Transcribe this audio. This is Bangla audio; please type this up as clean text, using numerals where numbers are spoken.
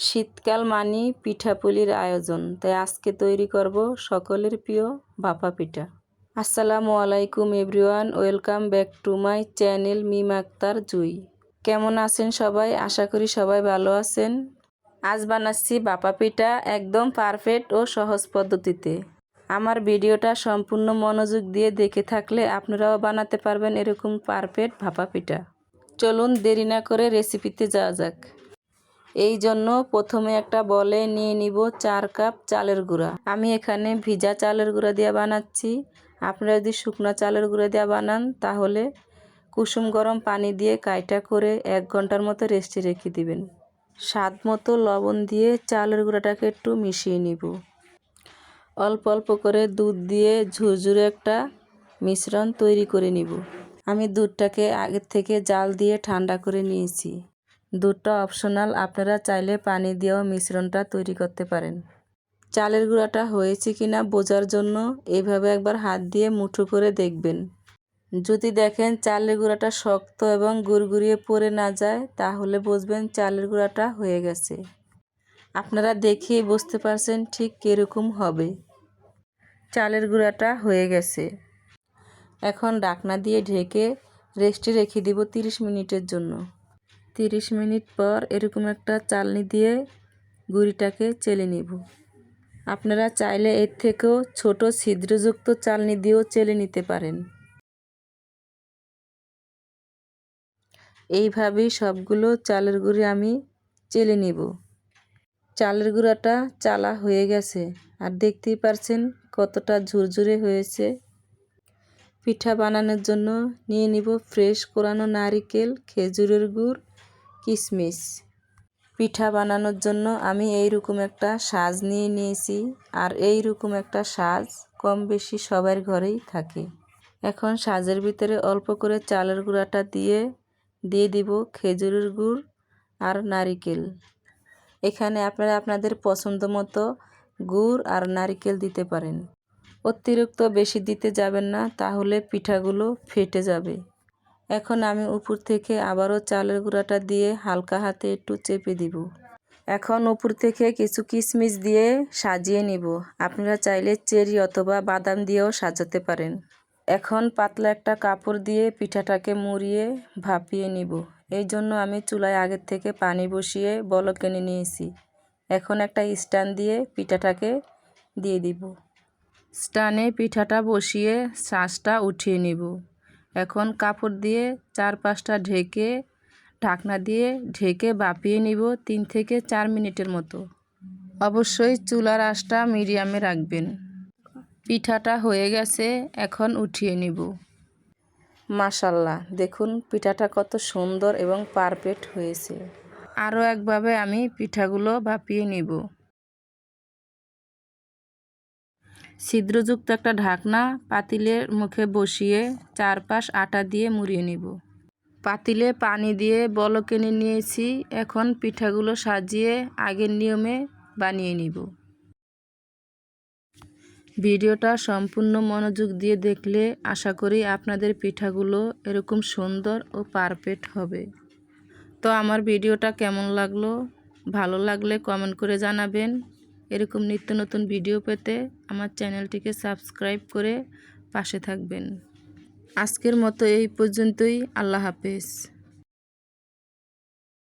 শীতকাল মানেই পিঠাপুলির আয়োজন, তাই আজকে তৈরি করব সকলের প্রিয় ভাপা পিঠা। আসসালামু আলাইকুম everyone, welcome back to my channel Mim Akter Jui. কেমন আছেন সবাই? আশা করি সবাই ভালো আছেন। আজ বানাচ্ছি ভাপা পিঠা একদম পারফেক্ট ও সহজ পদ্ধতিতে। আমার ভিডিওটা সম্পূর্ণ মনোযোগ দিয়ে দেখে থাকলে আপনারাও বানাতে পারবেন এরকম পারফেক্ট ভাপা পিঠা। চলুন দেরি না করে রেসিপিতে যাওয়া যাক। এই জন্য প্রথমে একটা বলে নিয়ে নিব 4 কাপ চালের গুঁড়া। আমি এখানে ভিজা চালের গুঁড়া দিয়ে বানাচ্ছি। আপনারা যদি শুকনো চালের গুঁড়া দিয়ে বানান তাহলে কুসুম গরম পানি দিয়ে কাইটা করে 1 ঘন্টার মতো রেস্টে রেখে দিবেন। স্বাদ মতো লবণ দিয়ে চালের গুঁড়াটাকে একটু মিশিয়ে নিব। অল্প অল্প করে দুধ দিয়ে ঝুরঝুরে একটা মিশ্রণ তৈরি করে নিব। আমি দুধটাকে আগের থেকে জাল দিয়ে ঠান্ডা করে নিয়েছি। দুধটা অপশনাল, আপনারা চাইলে পানি দিয়েও মিশ্রণটা তৈরি করতে পারেন। চালের গুঁড়াটা হয়েছে কিনা বোঝার জন্য এইভাবে একবার হাত দিয়ে মুঠো করে দেখবেন। যদি দেখেন চালের গুঁড়াটা শক্ত এবং গুড়গুড়িয়ে পড়ে না যায় তাহলে বুঝবেন চালের গুঁড়াটা হয়ে গেছে। আপনারা দেখেই বুঝতে পারছেন ঠিক কীরকম হবে। চালের গুঁড়াটা হয়ে গেছে। এখন ঢাকনা দিয়ে ঢেকে রেস্টে রেখে দিব 30 মিনিটের জন্য। 30 মিনিট পর এরকম একটা চালনি দিয়ে গুঁড়িটাকে চেলে নিব। আপনারা চাইলে এর থেকেও ছোট ছিদ্রযুক্ত চালনি দিয়েও চেলে নিতে পারেন। এইভাবেই সবগুলো চালের গুঁড়ি আমি চেলে নিব। চালের গুঁড়াটা চালা হয়ে গেছে আর দেখতেই পারছেন কতটা ঝুরঝুরে হয়েছে। পিঠা বানানোর জন্য নিয়ে নিব ফ্রেশ কোরানো নারিকেল, খেজুরের গুড়, কিশমিশ। পিঠা বানানোর জন্য আমি এইরকম একটা সাজ নিয়েছি আর এইরকম একটা সাজ কম বেশি সবার ঘরেই থাকে। এখন সাজের ভিতরে অল্প করে চালের গুঁড়াটা দিয়ে দিব খেজুরের গুড় আর নারিকেল। এখানে আপনারা আপনাদের পছন্দ মতো গুড় আর নারিকেল দিতে পারেন। অতিরিক্ত বেশি দিতে যাবেন না, তাহলে পিঠাগুলো ফেটে যাবে। এখন আমি উপর থেকে আবারও চালের গুঁড়াটা দিয়ে হালকা হাতে একটু চেপে দিব। এখন উপর থেকে কিছু কিশমিশ দিয়ে সাজিয়ে নিব। আপনারা চাইলে চেরি অথবা বাদাম দিয়েও সাজাতে পারেন। এখন পাতলা একটা কাপড় দিয়ে পিঠাটাকে মুড়িয়ে ভাপিয়ে নিব। এই জন্য আমি চুলায় আগের থেকে পানি বসিয়ে বলক এনে নিয়েছি। এখন একটা স্ট্যান্ড দিয়ে পিঠাটাকে দিয়ে দিব। স্ট্যান্ডে পিঠাটা বসিয়ে শাঁসটা উঠিয়ে নিব। এখন কাপড় দিয়ে 4-5টা ঢাকনা দিয়ে ঢেকে ভাপিয়ে নিব 3 থেকে 4 মিনিটের মতো। অবশ্যই চুলার আঁচটা মিডিয়ামে রাখবেন। পিঠাটা হয়ে গেছে, এখন উঠিয়ে নিব। মাশাআল্লাহ, দেখুন পিঠাটা কত সুন্দর এবং পারফেক্ট হয়েছে। আরও একভাবে আমি পিঠাগুলো ভাপিয়ে নিব। ছিদ্রযুক্ত একটা ঢাকনা পাতিলের মুখে বসিয়ে 4 পাশ আটা দিয়ে মুড়িয়ে নিব। পাতিলে পানি দিয়ে বলক এনে নিয়েছি। এখন পিঠাগুলো সাজিয়ে আগের নিয়মে বানিয়ে নিব। ভিডিওটা সম্পূর্ণ মনোযোগ দিয়ে দেখলে আশা করি আপনাদের পিঠাগুলো এরকম সুন্দর ও পারফেক্ট হবে। তো আমার ভিডিওটা কেমন লাগলো? ভালো লাগলে কমেন্ট করে জানাবেন। এরকম নিত্য নতুন ভিডিও পেতে আমার চ্যানেলটিকে সাবস্ক্রাইব করে পাশে থাকবেন। আজকের মতো এই পর্যন্তই। আল্লাহ হাফেজ।